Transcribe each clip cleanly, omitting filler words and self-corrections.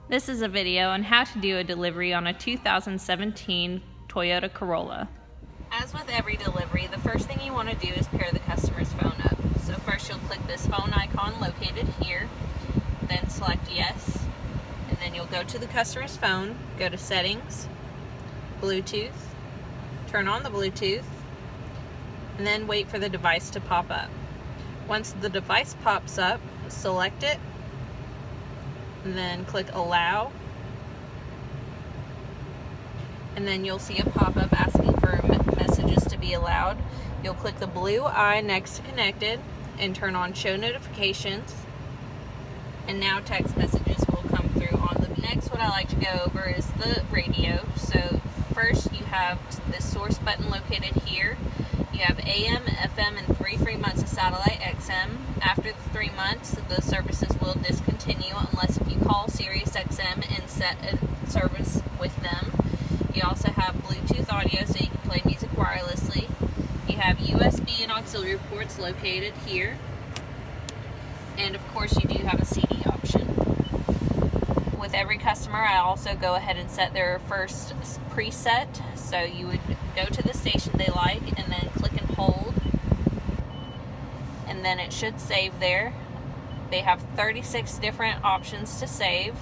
This is a video on how to do a delivery on a 2017 Toyota Corolla. As with every delivery, the first thing you want to do is pair the customer's phone up. So first you'll click this phone icon located here, then select yes, and then you'll go to the customer's phone, go to settings, Bluetooth, turn on the Bluetooth, and then wait for the device to pop up. Once the device pops up, select it, and then click allow, and then you'll see a pop-up asking for messages to be allowed. You'll click the blue eye next to connected and turn on show notifications, and now text messages will come through on the next. What I like to go over is the radio. So first you have this source button located here. You have AM, FM, and 3 free months of satellite XM. After the 3 months, the services will discontinue unless if you call Sirius XM and set a service with them. You also have Bluetooth audio so you can play music wirelessly. You have USB and auxiliary ports located here. And of course you do have a CD option. With every customer, I also go ahead and set their first preset. So you would go to the station they like and then click and hold, and then it should save there. They have 36 different options to save.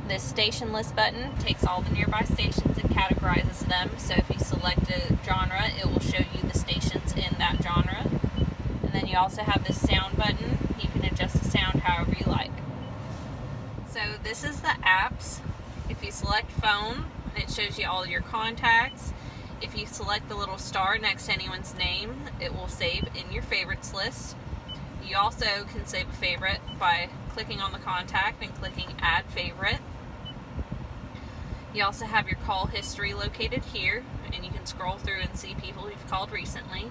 This station list button takes all the nearby stations and categorizes them. So if you select a genre, it will show you the stations in that genre. And then you also have this sound button. You can adjust the sound however you like. So this is the apps. If you select phone, it shows you all your contacts. If you select the little star next to anyone's name, it will save in your favorites list. You also can save a favorite by clicking on the contact and clicking add favorite. You also have your call history located here, and you can scroll through and see people you've called recently.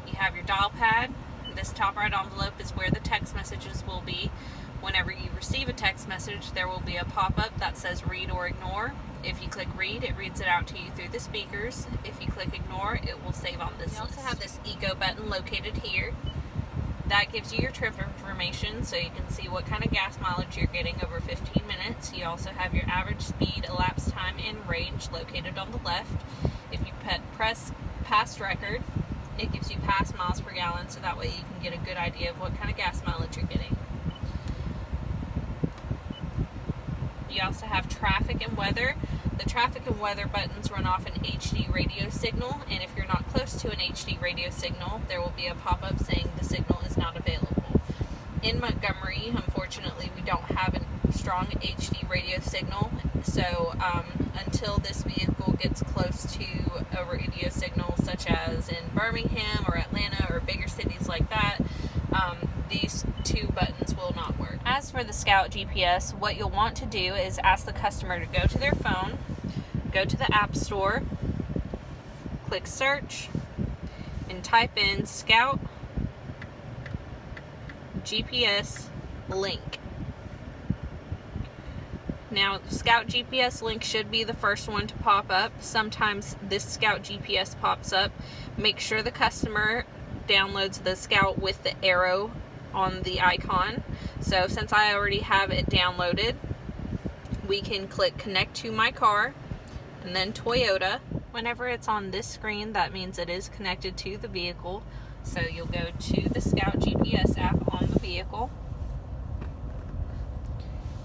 You have your dial pad. This top right envelope is where the text messages will be. Whenever you receive a text message, there will be a pop-up that says read or ignore. If you click read, it reads it out to you through the speakers. If you click ignore, it will save on this list. You also have this eco button located here. That gives you your trip information so you can see what kind of gas mileage you're getting over 15 minutes. You also have your average speed, elapsed time, and range located on the left. If you press past record, it gives you past miles per gallon, so that way you can get a good idea of what kind of gas mileage you're getting. You also have traffic and weather. The traffic and weather buttons run off an HD radio signal, and if you're not close to an HD radio signal, there will be a pop-up saying the signal is not available. In Montgomery, unfortunately, we don't have a strong HD radio signal, so until this vehicle gets close to a radio signal such as in Birmingham or Atlanta or bigger cities like that, these two buttons will not work. As for the Scout GPS, what you'll want to do is ask the customer to go to their phone, go to the App Store, click search, and type in Scout GPS link. Now, Scout GPS link should be the first one to pop up. Sometimes this Scout GPS pops up. Make sure the customer downloads the Scout with the arrow on the icon. So since I already have it downloaded, we can click connect to my car and then Toyota. Whenever it's on this screen, that means it is connected to the vehicle. So you'll go to the Scout GPS app on the vehicle,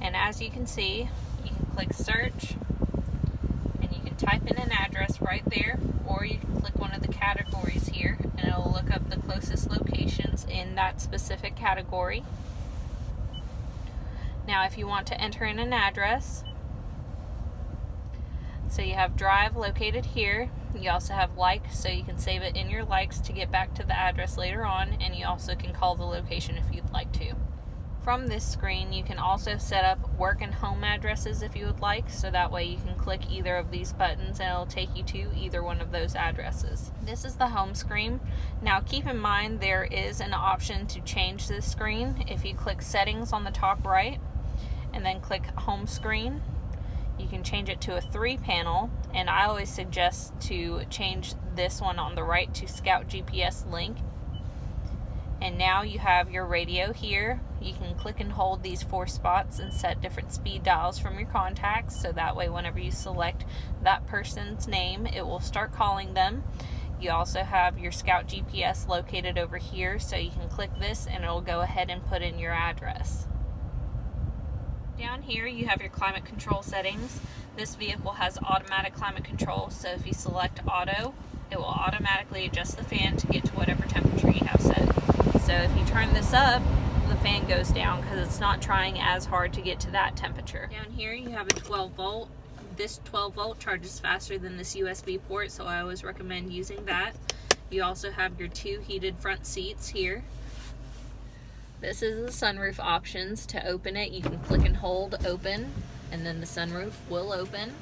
and as you can see, you can click search and you can type in an address right there, or you can click one of the categories here and it'll look up the closest locations in that specific category. Now if you want to enter in an address, so you have drive located here. You also have like, so you can save it in your likes to get back to the address later on, and you also can call the location if you'd like to. From this screen, you can also set up work and home addresses if you would like, so that way you can click either of these buttons and it'll take you to either one of those addresses. This is the home screen. Now keep in mind there is an option to change this screen. If you click settings on the top right and then click home screen, you can change it to a 3-panel, and I always suggest to change this one on the right to Scout GPS link. And now you have your radio here. You can click and hold these 4 spots and set different speed dials from your contacts, so that way whenever you select that person's name, it will start calling them. You also have your Scout GPS located over here, so you can click this and it'll go ahead and put in your address. Down here you have your climate control settings. This vehicle has automatic climate control, so if you select auto, it will automatically adjust the fan to get to whatever temperature you have set. So if you turn this up, the fan goes down because it's not trying as hard to get to that temperature. Down here you have a 12 volt. This 12 volt charges faster than this USB port, so I always recommend using that. You also have your 2 heated front seats here. This is the sunroof options. To open it, you can click and hold open, and then the sunroof will open.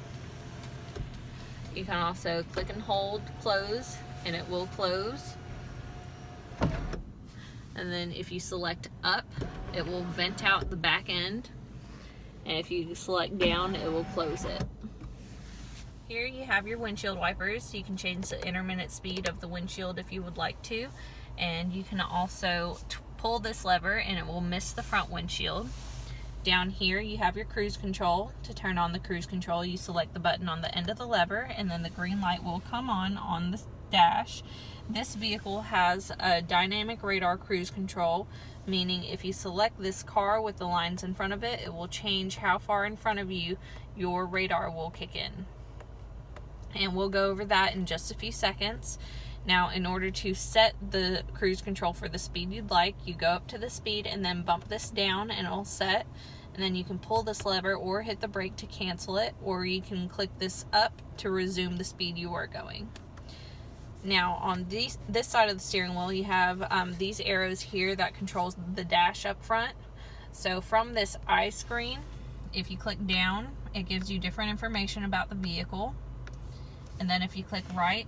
You can also click and hold close, and it will close. And then if you select up, it will vent out the back end. And if you select down, it will close it. Here you have your windshield wipers. You can change the intermittent speed of the windshield if you would like to. And you can also pull this lever and it will mist the front windshield. Down here you have your cruise control. To turn on the cruise control, you select the button on the end of the lever, and then the green light will come on the dash. This vehicle has a dynamic radar cruise control, meaning if you select this car with the lines in front of it, it will change how far in front of you your radar will kick in. And we'll go over that in just a few seconds. Now, in order to set the cruise control for the speed you'd like, you go up to the speed and then bump this down and it'll set. And then you can pull this lever or hit the brake to cancel it, or you can click this up to resume the speed you are going. Now, on this side of the steering wheel, you have these arrows here that controls the dash up front. So from this eye screen, if you click down, it gives you different information about the vehicle. And then if you click right,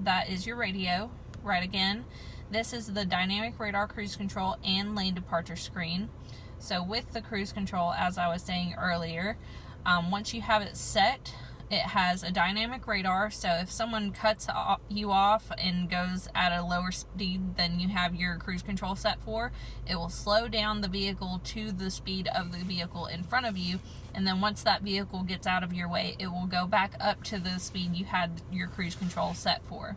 that is your radio. Right again, this is the dynamic radar cruise control and lane departure screen. So with the cruise control, as I was saying earlier, once you have it set, it has a dynamic radar, so if someone cuts you off and goes at a lower speed than you have your cruise control set for, it will slow down the vehicle to the speed of the vehicle in front of you, and then once that vehicle gets out of your way, it will go back up to the speed you had your cruise control set for.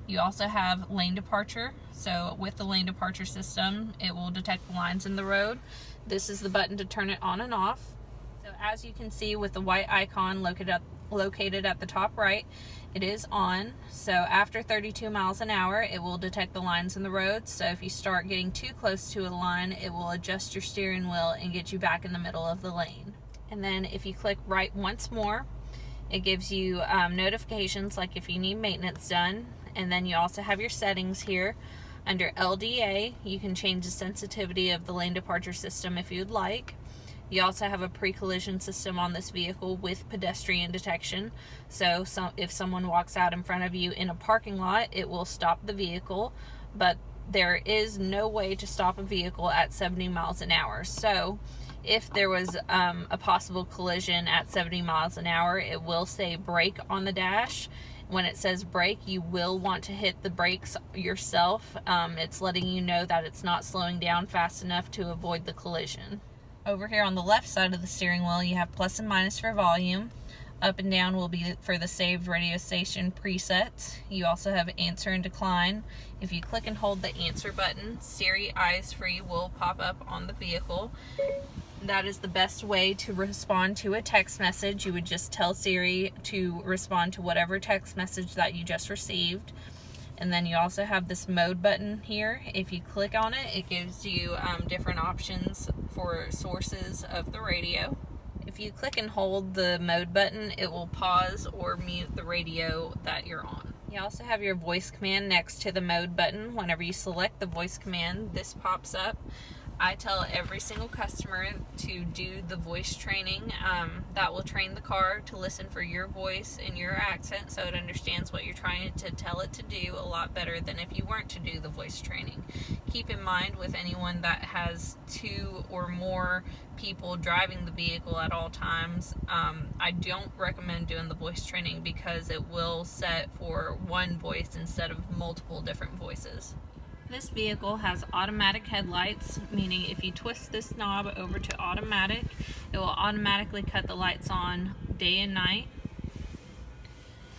You also have lane departure, so with the lane departure system, it will detect the lines in the road. This is the button to turn it on and off. So as you can see with the white icon located at the top right, it is on. So after 32 miles an hour, it will detect the lines in the road. So if you start getting too close to a line, it will adjust your steering wheel and get you back in the middle of the lane. And then if you click right once more, it gives you notifications like if you need maintenance done. And then you also have your settings here. Under LDA, you can change the sensitivity of the lane departure system if you'd like. You also have a pre-collision system on this vehicle with pedestrian detection. So if someone walks out in front of you in a parking lot, it will stop the vehicle, but there is no way to stop a vehicle at 70 miles an hour. So if there was a possible collision at 70 miles an hour, it will say brake on the dash. When it says brake, you will want to hit the brakes yourself. It's letting you know that it's not slowing down fast enough to avoid the collision. Over here on the left side of the steering wheel, you have plus and minus for volume. Up and down will be for the saved radio station presets. You also have answer and decline. If you click and hold the answer button, Siri Eyes Free will pop up on the vehicle. That is the best way to respond to a text message. You would just tell Siri to respond to whatever text message that you just received. And then you also have this mode button here. If you click on it, it gives you different options for sources of the radio. If you click and hold the mode button, it will pause or mute the radio that you're on. You also have your voice command next to the mode button. Whenever you select the voice command, this pops up. I tell every single customer to do the voice training. That will train the car to listen for your voice and your accent, so it understands what you're trying to tell it to do a lot better than if you weren't to do the voice training. Keep in mind, with anyone that has 2 or more people driving the vehicle at all times, I don't recommend doing the voice training because it will set for one voice instead of multiple different voices. This vehicle has automatic headlights, meaning if you twist this knob over to automatic, it will automatically cut the lights on day and night.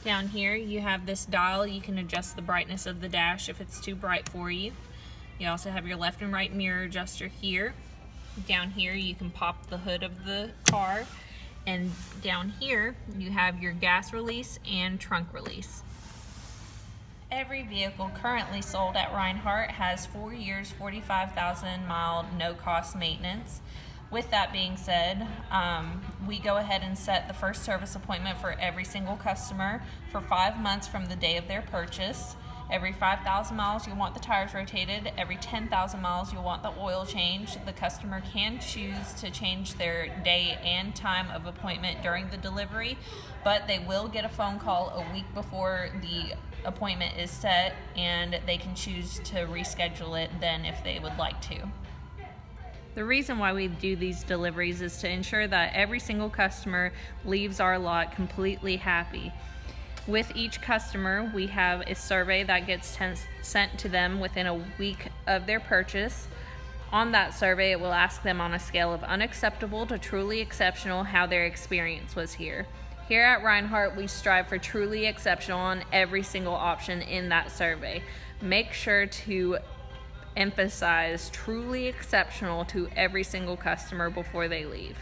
Down here you have this dial. You can adjust the brightness of the dash if it's too bright for you. You also have your left and right mirror adjuster here. Down here you can pop the hood of the car, and down here you have your gas release and trunk release. Every vehicle currently sold at Reinhardt has 4 years, 45,000 mile no cost maintenance. With that being said, we go ahead and set the first service appointment for every single customer for 5 months from the day of their purchase. Every 5,000 miles you'll want the tires rotated. Every 10,000 miles you'll want the oil changed. The customer can choose to change their day and time of appointment during the delivery, but they will get a phone call a week before the appointment is set, and they can choose to reschedule it then if they would like to. The reason why we do these deliveries is to ensure that every single customer leaves our lot completely happy. With each customer, we have a survey that gets sent to them within a week of their purchase. On that survey, it will ask them on a scale of unacceptable to truly exceptional how their experience was here. Here at Reinhardt, we strive for truly exceptional on every single option in that survey. Make sure to emphasize truly exceptional to every single customer before they leave.